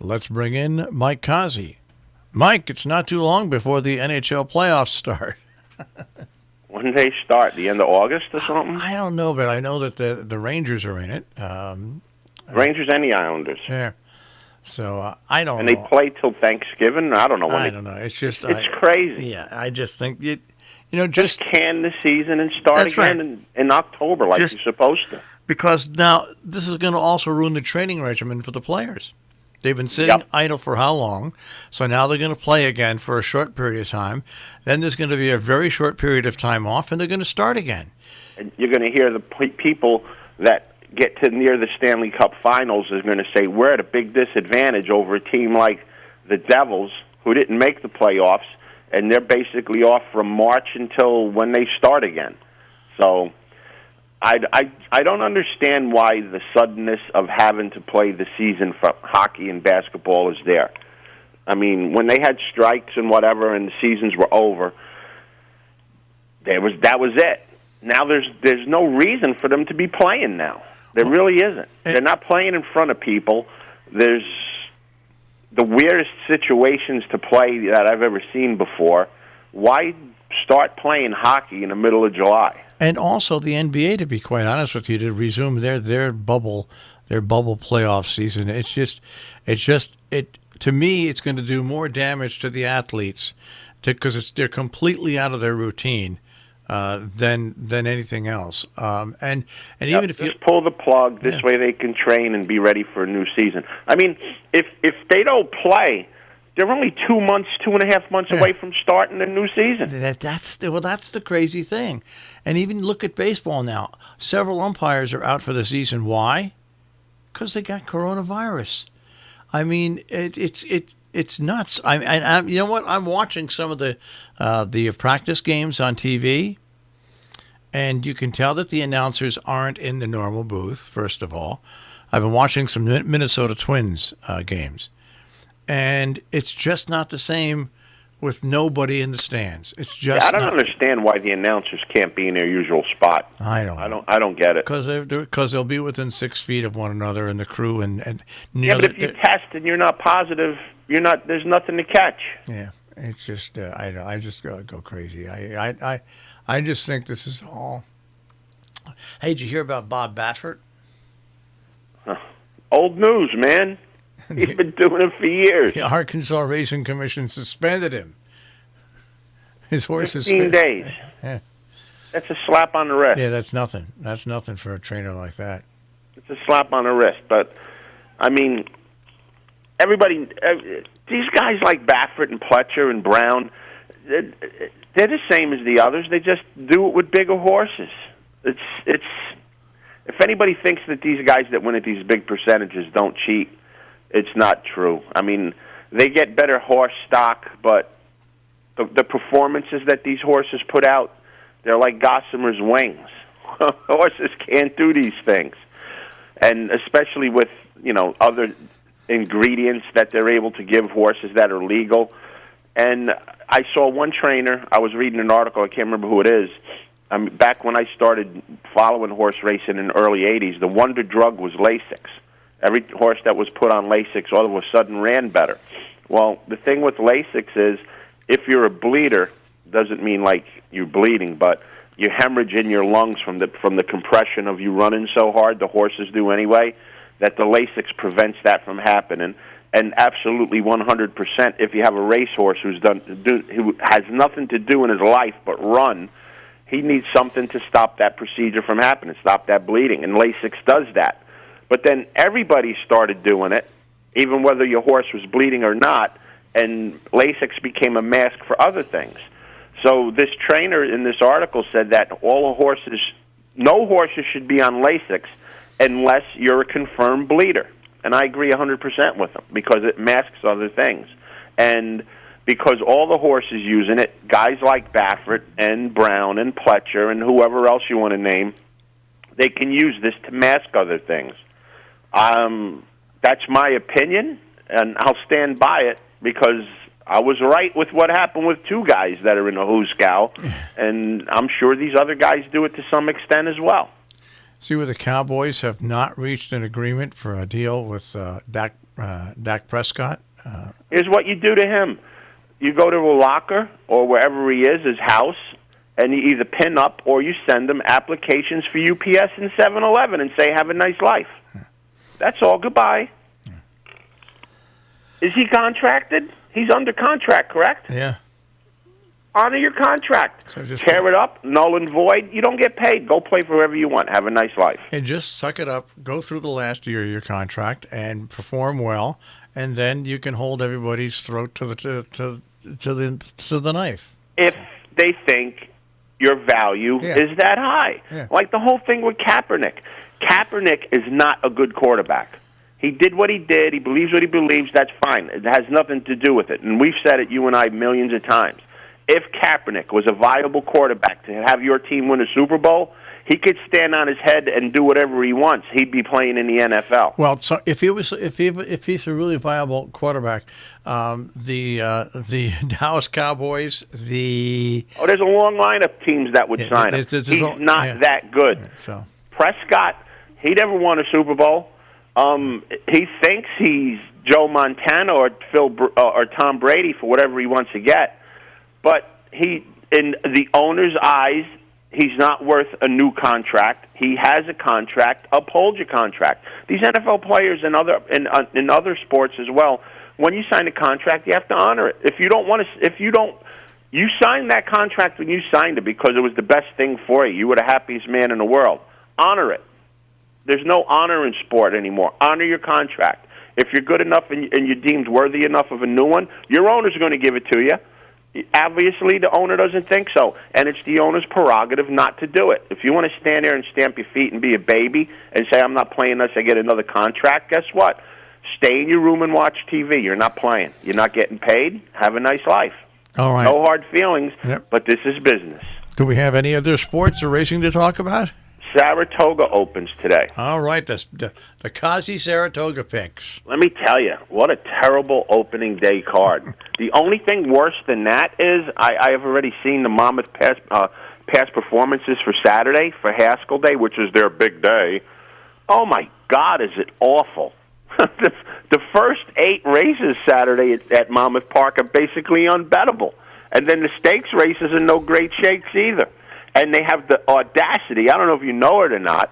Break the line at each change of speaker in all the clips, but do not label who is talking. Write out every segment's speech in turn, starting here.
let's bring in Mike Cozzi. Mike, it's not too long before the NHL playoffs start.
When do they start? The end of August or something?
I don't know, but I know that the Rangers are in it.
Rangers and the Islanders.
Yeah. So I don't
and
know.
And they play till Thanksgiving? I don't know when.
I don't know. It's just...
It's crazy.
Yeah, I just think...
Just can the season and start again in October like you're supposed to.
Because now this is going to also ruin the training regimen for the players. They've been sitting idle for how long? So now they're going to play again for a short period of time. Then there's going to be a very short period of time off, and they're going to start again.
And you're going to hear the people that get to near the Stanley Cup Finals is going to say, we're at a big disadvantage over a team like the Devils, who didn't make the playoffs, and they're basically off from March until when they start again. So I don't understand why the suddenness of having to play the season for hockey and basketball is there. I mean, when they had strikes and whatever and the seasons were over, that was it. Now there's no reason for them to be playing now. There really isn't. They're not playing in front of people. There's the weirdest situations to play that I've ever seen before. Why start playing hockey in the middle of July?
And also the NBA, to be quite honest with you, to resume their bubble playoff season. To me, it's going to do more damage to the athletes because they're completely out of their routine than anything else. And even if you
just pull the plug, this way they can train and be ready for a new season. I mean, if they don't play, they're only 2.5 months away from starting the new season.
That's the crazy thing. And even look at baseball now. Several umpires are out for the season. Why? Because they got coronavirus. I mean, it's nuts. I'm you know what? I'm watching some of the practice games on TV, and you can tell that the announcers aren't in the normal booth. First of all, I've been watching some Minnesota Twins games. And it's just not the same with nobody in the stands. It's just
I don't understand why the announcers can't be in their usual spot.
I
don't get it.
Because they'll be within 6 feet of one another and the crew and
but if you test and you're not positive, there's nothing to catch.
Yeah, it's just I just go crazy. I just think this is all. Hey, did you hear about Bob Baffert?
Old news, man. He's been doing it for years.
The Arkansas Racing Commission suspended him. His horse is
15 days.
Yeah.
That's a slap on the wrist.
Yeah, that's nothing. That's nothing for a trainer like that.
It's a slap on the wrist. But, I mean, everybody, these guys like Baffert and Pletcher and Brown, they're the same as the others. They just do it with bigger horses. It's. If anybody thinks that these guys that win at these big percentages don't cheat, it's not true. I mean, they get better horse stock, but the performances that these horses put out, they're like gossamer's wings. Horses can't do these things. And especially with, other ingredients that they're able to give horses that are legal. And I saw one trainer, I was reading an article, I can't remember who it is. Back when I started following horse racing in the early 80s, the wonder drug was Lasix. Every horse that was put on Lasix all of a sudden ran better. Well, the thing with Lasix is if you're a bleeder, doesn't mean like you're bleeding, but you hemorrhage in your lungs from the compression of you running so hard, the horses do anyway, that the Lasix prevents that from happening. And absolutely 100%, if you have a racehorse who has nothing to do in his life but run, he needs something to stop that procedure from happening, stop that bleeding, and Lasix does that. But then everybody started doing it, even whether your horse was bleeding or not, and Lasix became a mask for other things. So this trainer in this article said that no horses should be on Lasix unless you're a confirmed bleeder. And I agree 100% with him because it masks other things. And because all the horses using it, guys like Baffert and Brown and Pletcher and whoever else you want to name, they can use this to mask other things. That's my opinion, and I'll stand by it because I was right with what happened with two guys that are in the Hooskow, and I'm sure these other guys do it to some extent as well.
See where the Cowboys have not reached an agreement for a deal with Dak Dak Prescott.
Here's what you do to him. You go to a locker or wherever he is, his house, and you either pin up or you send him applications for UPS and 7-Eleven and say, have a nice life. That's all. Goodbye. Is he contracted? He's under contract, correct?
Yeah.
Honor your contract.
So just
tear it up, null and void. You don't get paid. Go play for whoever you want. Have a nice life.
And just suck it up. Go through the last year of your contract and perform well, and then you can hold everybody's throat to the knife.
If they think your value is that high, like the whole thing with Kaepernick. Kaepernick is not a good quarterback. He did what he did. He believes what he believes. That's fine. It has nothing to do with it. And we've said it, you and I, millions of times. If Kaepernick was a viable quarterback to have your team win a Super Bowl, he could stand on his head and do whatever he wants. He'd be playing in the NFL.
Well, so if he's a really viable quarterback, the Dallas Cowboys,
there's a long line of teams that would sign him. He's not that good.
So
Prescott, he never won a Super Bowl. He thinks he's Joe Montana or Tom Brady for whatever he wants to get. But he, in the owner's eyes, he's not worth a new contract. He has a contract. Uphold your contract. These NFL players and in other sports as well, when you sign a contract, you have to honor it. You signed that contract when you signed it because it was the best thing for you. You were the happiest man in the world. Honor it. There's no honor in sport anymore. Honor your contract. If you're good enough and you're deemed worthy enough of a new one, your owner's going to give it to you. Obviously, the owner doesn't think so, and it's the owner's prerogative not to do it. If you want to stand there and stamp your feet and be a baby and say, I'm not playing unless I get another contract, guess what? Stay in your room and watch TV. You're not playing. You're not getting paid. Have a nice life.
All right.
No hard feelings, but this is business.
Do we have any other sports or racing to talk about?
Saratoga opens today.
All right, the Cozzi Saratoga picks.
Let me tell you, what a terrible opening day card. The only thing worse than that is I have already seen the Monmouth past performances for Saturday, for Haskell Day, which is their big day. Oh, my God, is it awful. The first 8 races Saturday at Monmouth Park are basically unbettable. And then the stakes races are no great shakes either. And they have the audacity, I don't know if you know it or not,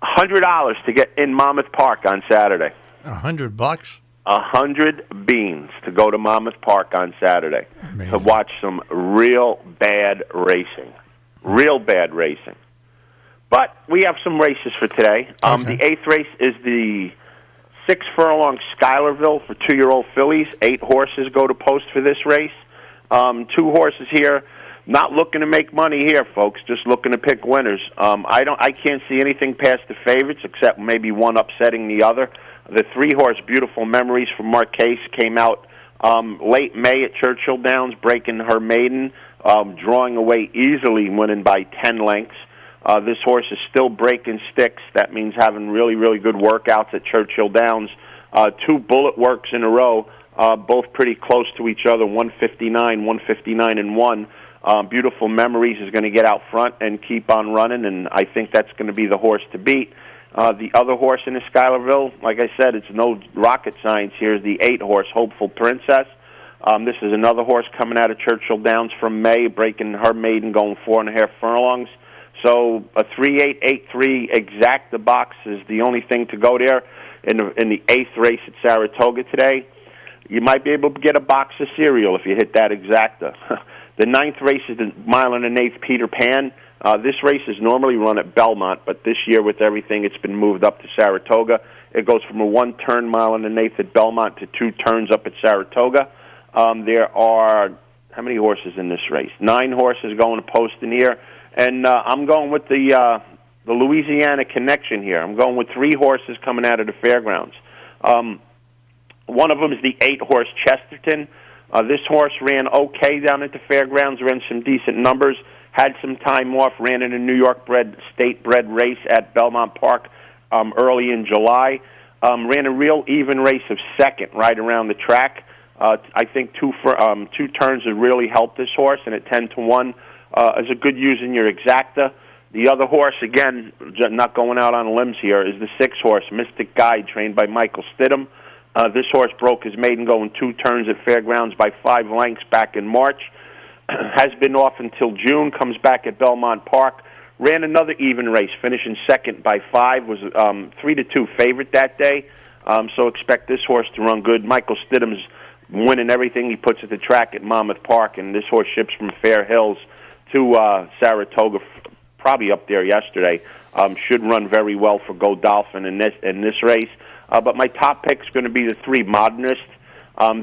$100 to get in Monmouth Park on Saturday.
$100?
100 beans to go to Monmouth Park on Saturday. Amazing. To watch some real bad racing. Real bad racing. But we have some races for today. The 8th race is the 6 Furlongs Schuylerville for 2-year-old fillies. 8 horses go to post for this race. 2 horses here. Not looking to make money here, folks. Just looking to pick winners. I can't see anything past the favorites except maybe one upsetting the other. The 3-horse Beautiful Memories from Marquez came out late May at Churchill Downs, breaking her maiden, drawing away easily, winning by 10 lengths. This horse is still breaking sticks. That means having really, really good workouts at Churchill Downs. 2 bullet works in a row, both pretty close to each other, 159 and 1. Beautiful Memories is going to get out front and keep on running, and I think that's going to be the horse to beat. The other horse in the Schuylerville, like I said, it's no rocket science here, is the 8-horse Hopeful Princess. This is another horse coming out of Churchill Downs from May, breaking her maiden, going 4.5 furlongs. So a 3-8-8-3 exacta box is the only thing to go there in the 8th race at Saratoga today. You might be able to get a box of cereal if you hit that exacta. The 9th race is the 1 1/8 Peter Pan. This race is normally run at Belmont, but this year with everything, it's been moved up to Saratoga. It goes from a 1-turn 1 1/8 at Belmont to 2 turns up at Saratoga. There are, how many horses in this race? 9 horses going to post in here. And I'm going with the Louisiana connection here. I'm going with 3 horses coming out of the fairgrounds. One of them is the 8-horse Chesterton. This horse ran okay down at the fairgrounds, ran some decent numbers, had some time off, ran in a New York-bred, state-bred race at Belmont Park early in July. Ran a real even race of second right around the track. I think 2 turns have really helped this horse, and at 10-1 is a good use in your exacta. The other horse, again, not going out on limbs here, is the 6 horse, Mystic Guide, trained by Michael Stidham. This horse broke his maiden going 2 turns at Fairgrounds by 5 lengths back in March. Has been off until June, comes back at Belmont Park. Ran another even race, finishing second by 5, was 3-2 favorite that day. So expect this horse to run good. Michael Stidham's winning everything he puts at the track at Monmouth Park, and this horse ships from Fair Hills to Saratoga, probably up there yesterday. Should run very well for Go Dolphin in this race. But my top pick's going to be the 3 Modernist.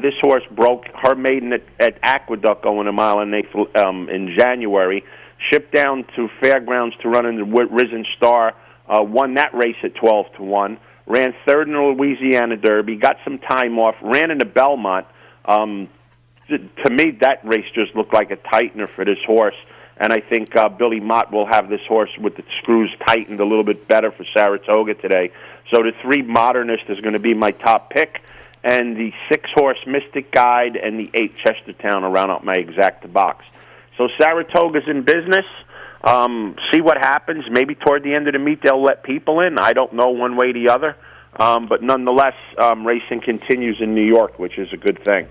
This horse broke her maiden at Aqueduct going a mile and 1/8 in January. Shipped down to Fairgrounds to run in the Risen Star. Won that race at 12-1. Ran 3rd in the Louisiana Derby. Got some time off. Ran into Belmont. To me, that race just looked like a tightener for this horse. And I think Billy Mott will have this horse with the screws tightened a little bit better for Saratoga today. So the 3 Modernist is going to be my top pick. And the 6 horse Mystic Guide and the 8 Chestertown will round out my exacta box. So Saratoga's in business. See what happens. Maybe toward the end of the meet they'll let people in. I don't know one way or the other. But nonetheless, racing continues in New York, which is a good thing.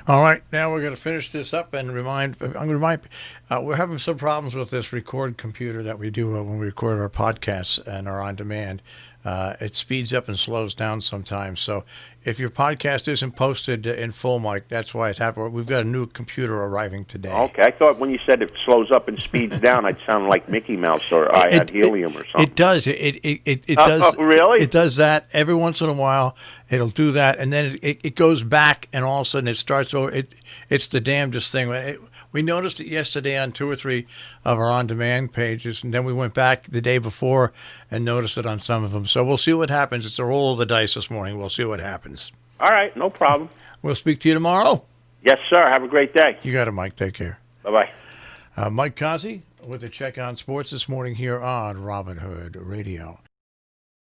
All right, now we're going to finish this up and remind. We're having some problems with this record computer that we do when we record our podcasts and are on demand. It speeds up and slows down sometimes. So if your podcast isn't posted in full, Mike, that's why it happened. We've got a new computer arriving today.
Okay, I thought when you said it slows up and speeds down, I'd sound like Mickey Mouse or I had helium or something.
It does. It does.
Really?
It does that every once in a while. It'll do that, and then it goes back, and all of a sudden it starts over. It's the damnedest thing. We noticed it yesterday on 2 or 3 of our on-demand pages, and then we went back the day before and noticed it on some of them. So we'll see what happens. It's a roll of the dice this morning. We'll see what happens.
All right, no problem.
We'll speak to you tomorrow.
Yes, sir. Have a great day.
You got it, Mike. Take care.
Bye-bye.
Mike Cozzi with a check on sports this morning here on Robin Hood Radio.